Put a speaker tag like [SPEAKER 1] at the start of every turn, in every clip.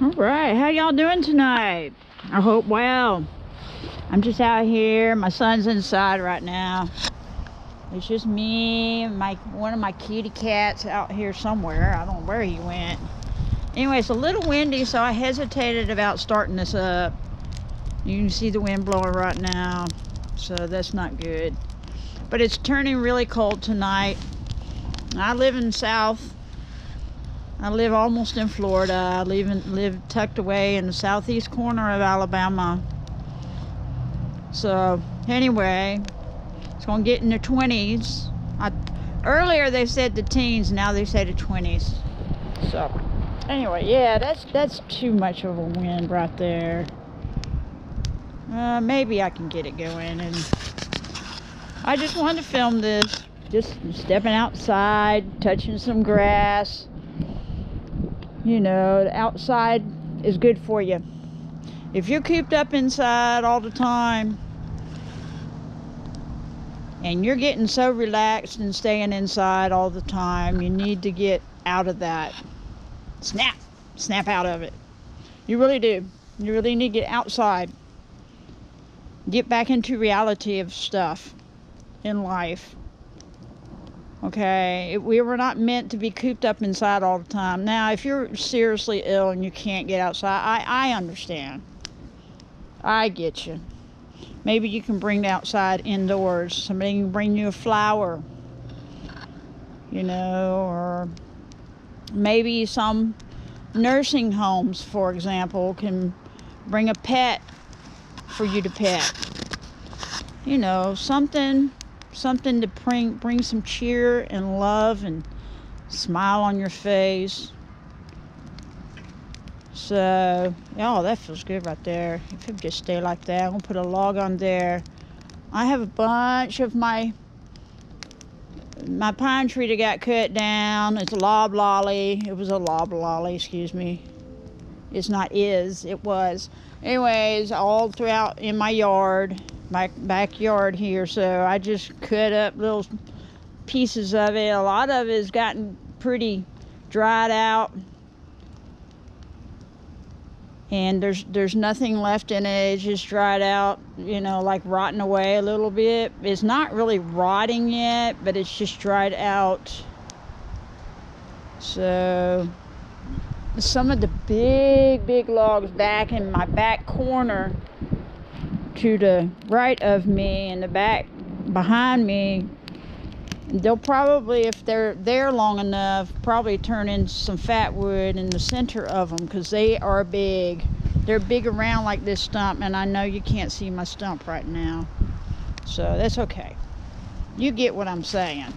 [SPEAKER 1] All right, how y'all doing tonight? I hope well. I'm just out here. My son's inside right now. It's just me and one of my kitty cats out here somewhere. I don't know where he went. Anyway, it's a little windy, so I hesitated about starting this up. You can see the wind blowing right now, so that's not good. But it's turning really cold tonight. I live in South. I live almost in Florida. I live tucked away in the southeast corner of Alabama. So anyway, it's gonna get in the 20s. Earlier they said the teens, now they say the 20s. So anyway, yeah, that's too much of a wind right there. Maybe I can get it going. And I just wanted to film this, just stepping outside, touching some grass. You know, the outside is good for you. If you're cooped up inside all the time and you're getting so relaxed and staying inside all the time, you need to get out of that. Snap out of it. You really do. You really need to get outside. Get back into reality of stuff in life. Okay, we were not meant to be cooped up inside all the time. Now, if you're seriously ill and you can't get outside, I understand. I get you. Maybe you can bring the outside indoors. Somebody can bring you a flower, you know, or maybe some nursing homes, for example, can bring a pet for you to pet. You know, something to bring some cheer and love and smile on your face. So, oh, that feels good right there. If it just stay like that, I'm gonna put a log on there. I have a bunch of my pine tree that got cut down. It's a loblolly. It was a loblolly, excuse me. It's not is, it was. Anyways, all throughout in my yard, my backyard here, so I just cut up little pieces of it. A lot of it has gotten pretty dried out, and there's nothing left in it. It's just dried out, you know, like rotting away a little bit. It's not really rotting yet, but it's just dried out. So some of the big logs back in my back corner to the right of me and the back behind me, they'll probably, if they're there long enough, probably turn into some fat wood in the center of them, because they are big. They're big around like this stump, and I know you can't see my stump right now, so that's okay. You get what I'm saying.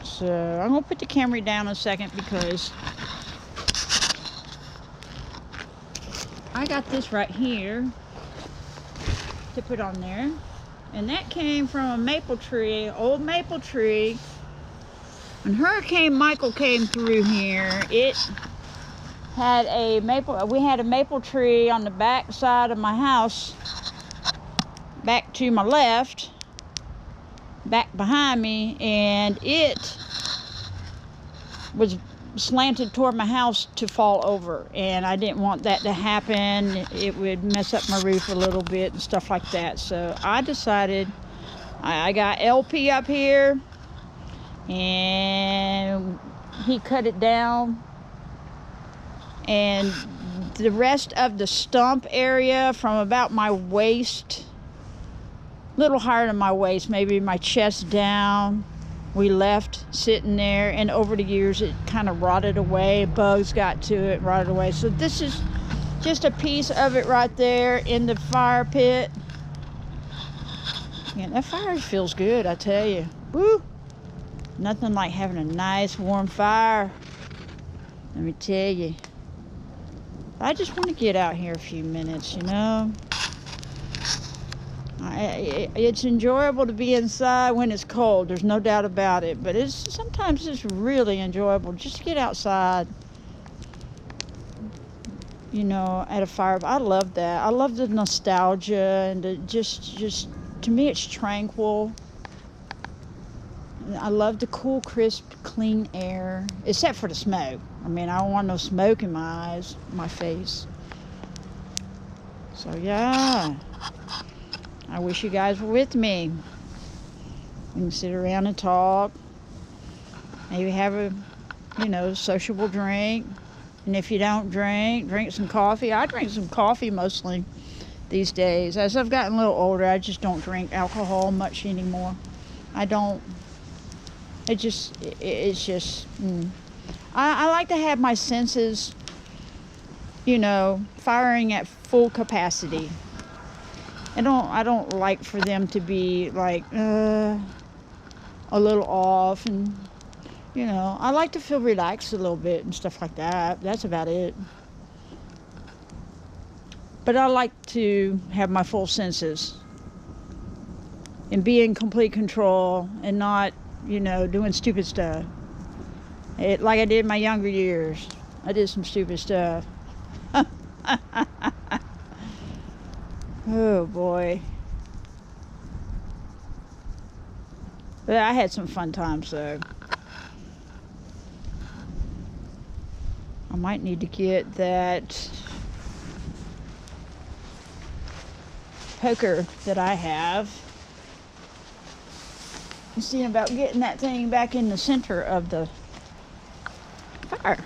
[SPEAKER 1] So I'm gonna put the camera down a second because I got this right here to put on there, and that came from a maple tree, old maple tree. When Hurricane Michael came through here, it had we had a maple tree on the back side of my house, back to my left, back behind me, and it was slanted toward my house to fall over, and I didn't want that to happen. It would mess up my roof a little bit and stuff like that. So I decided, I got LP up here, and he cut it down, and the rest of the stump area from about my waist, a little higher than my waist, maybe my chest down, we left sitting there, and over the years it kind of rotted away. Bugs got to it, rotted away. So this is just a piece of it right there in the fire pit. Yeah, that fire feels good, I tell you. Woo! Nothing like having a nice warm fire, let me tell you. I just want to get out here a few minutes, you know. It's enjoyable to be inside when it's cold, there's no doubt about it, but sometimes it's really enjoyable just to get outside, you know, at a fire. I love that. I love the nostalgia, and just to me it's tranquil. I love the cool, crisp, clean air, except for the smoke. I mean, I don't want no smoke in my eyes, my face. So yeah, I wish you guys were with me. We can sit around and talk. Maybe have a, sociable drink. And if you don't drink some coffee. I drink some coffee mostly these days. As I've gotten a little older, I just don't drink alcohol much anymore. I don't. It's just. I like to have my senses, firing at full capacity. I don't like for them to be like a little off, and I like to feel relaxed a little bit and stuff like that. That's about it. But I like to have my full senses and be in complete control and not, doing stupid stuff. Like I did in my younger years. I did some stupid stuff. Oh boy. But I had some fun times though. I might need to get that poker that I have and see about getting that thing back in the center of the fire.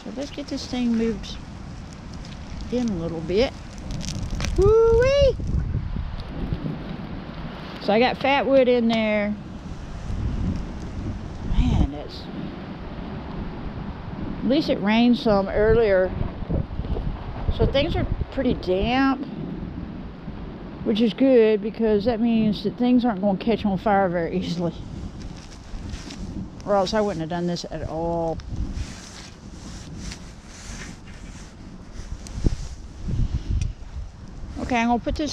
[SPEAKER 1] So let's get this thing moved in a little bit. Woo-wee! So I got fat wood in there. Man, at least it rained some earlier. So things are pretty damp, which is good because that means that things aren't going to catch on fire very easily. Or else I wouldn't have done this at all. Okay, I'm going to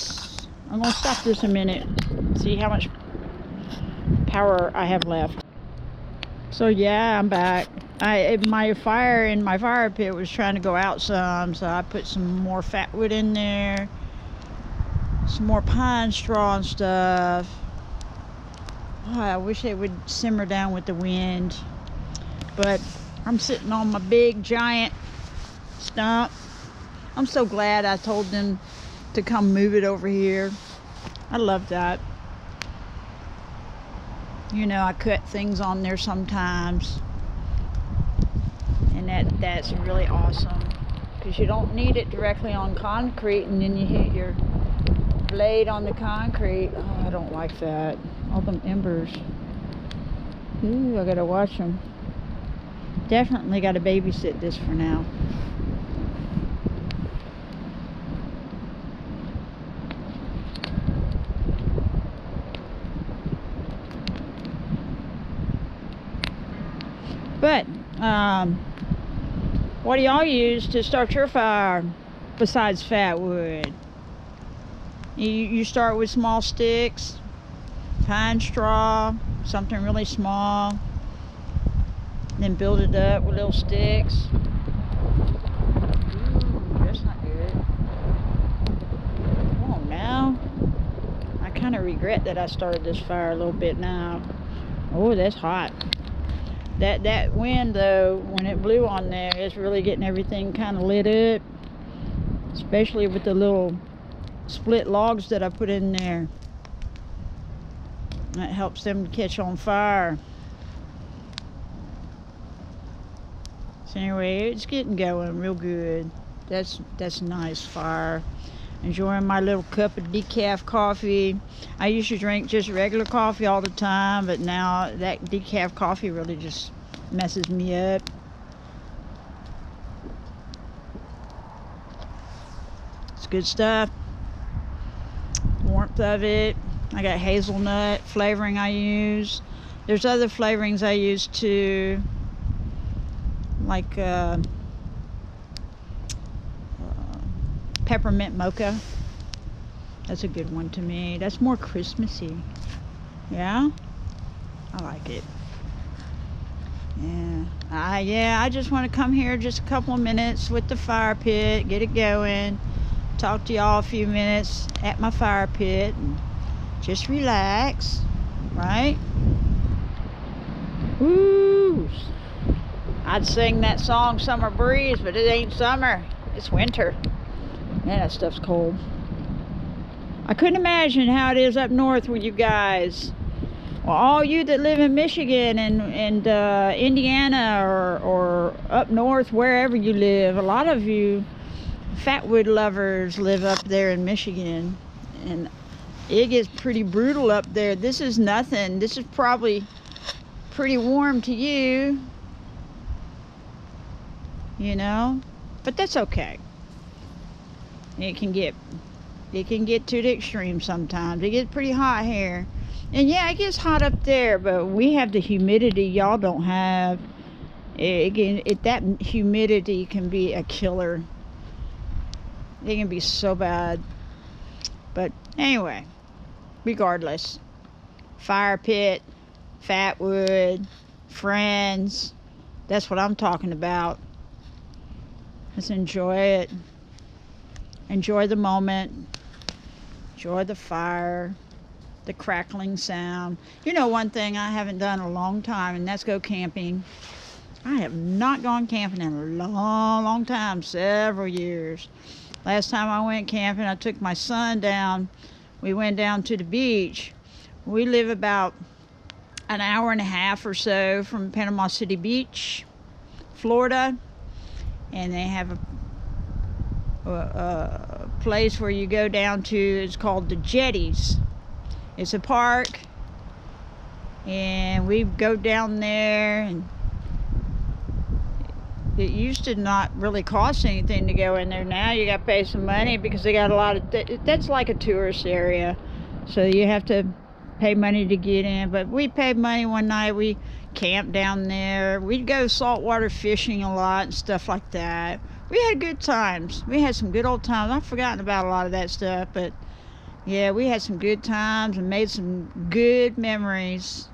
[SPEAKER 1] stop this a minute, see how much power I have left. So yeah, I'm back. My fire in my fire pit was trying to go out some, so I put some more fat wood in there, some more pine straw and stuff. Oh, I wish it would simmer down with the wind, but I'm sitting on my big giant stump. I'm so glad I told them to come move it over here. I love that. I cut things on there sometimes, and that's really awesome because you don't need it directly on concrete and then you hit your blade on the concrete. Oh, I don't like that. All them embers. Ooh, I gotta watch them. Definitely gotta babysit this for now. But what do y'all use to start your fire besides fat wood? You start with small sticks, pine straw, something really small, then build it up with little sticks. Ooh, that's not good. Come on now. I kind of regret that I started this fire a little bit now. Oh, that's hot. That wind though, when it blew on there, it's really getting everything kind of lit up, especially with the little split logs that I put in there. That helps them catch on fire. So anyway, it's getting going real good. That's nice fire. Enjoying my little cup of decaf coffee. I used to drink just regular coffee all the time, but now that decaf coffee really just messes me up. It's good stuff. Warmth of it. I got hazelnut flavoring I use. There's other flavorings I use too, like peppermint mocha. That's a good one to me. That's more Christmassy. Yeah, I like it. Yeah, I just want to come here just a couple of minutes with the fire pit, get it going, talk to y'all a few minutes at my fire pit, and just relax, right? Woo! I'd sing that song Summer Breeze, but it ain't summer. It's winter. Man, that stuff's cold. I couldn't imagine how it is up north with you guys. Well, all you that live in Michigan and Indiana or up north, wherever you live, a lot of you fatwood lovers live up there in Michigan. And it gets pretty brutal up there. This is nothing. This is probably pretty warm to you, you know, but that's okay. It can get to the extreme sometimes. It gets pretty hot here. And yeah, it gets hot up there, but we have the humidity y'all don't have. That humidity can be a killer. It can be so bad. But anyway, regardless, Firepit, fatwood, friends, that's what I'm talking about. Let's enjoy it. Enjoy the moment. Enjoy the fire, the crackling sound. You know, one thing I haven't done in a long time, and that's go camping. I have not gone camping in a long time, several years. Last time I went camping, I took my son down. We went down to the beach. We live about an hour and a half or so from Panama City Beach, Florida. And they have a place where you go down to, it's called the Jetties. It's a park, and we go down there, and it used to not really cost anything to go in there. Now you got to pay some money because they got a lot of that's like a tourist area, so you have to pay money to get in. But we paid money one night. We camped down there. We'd go saltwater fishing a lot and stuff like that. We had good times. We had some good old times. I've forgotten about a lot of that stuff, but yeah, we had some good times and made some good memories.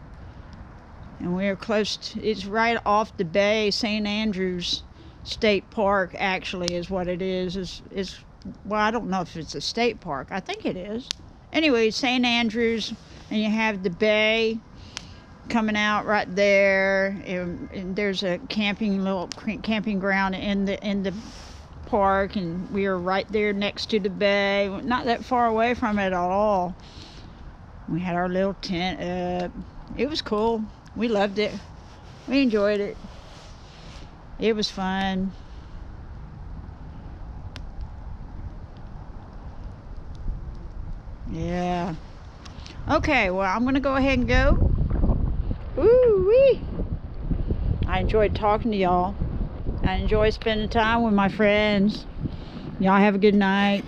[SPEAKER 1] And we were close to, it's right off the bay. St. Andrews State Park actually is what it is. Well, I don't know if it's a state park. I think it is. Anyway, St. Andrews, and you have the bay coming out right there, and there's a little camping ground in the park, and we were right there next to the bay, not that far away from it at all. We had our little tent up. It was cool. We loved it. We enjoyed it. It was fun. Yeah. Okay, well, I'm gonna go ahead and go. Woo-wee. I enjoyed talking to y'all. I enjoy spending time with my friends. Y'all have a good night.